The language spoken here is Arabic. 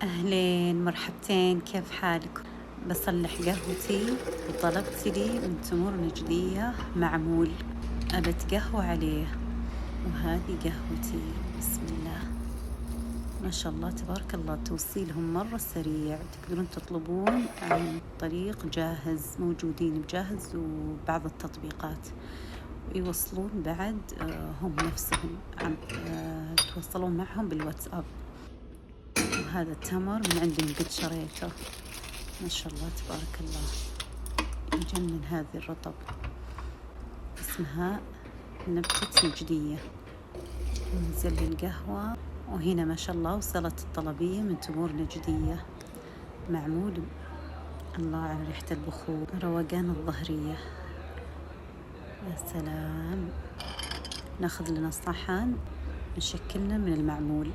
أهلين مرحبتين، كيف حالكم؟ بصلح قهوتي وطلبت لي من تمور نجدية معمول، أبتقهوى عليه. وهذه قهوتي، بسم الله ما شاء الله تبارك الله. توصيلهم مرة سريع، تقدرون تطلبون عن طريق جاهز، موجودين بجاهز وبعض التطبيقات، ويوصلون بعد هم نفسهم توصلون معهم بالواتساب. وهذا التمر من عندهم قد شريته، ما شاء الله تبارك الله، يجنن. هذه الرطب اسمها نبتة نجدية. ننزل القهوة، وهنا ما شاء الله وصلت الطلبية من تمور نجدية معمول. الله على ريحة البخور، روقان الظهرية، يا سلام. ناخذ لنا صحن نشكلنا من المعمول.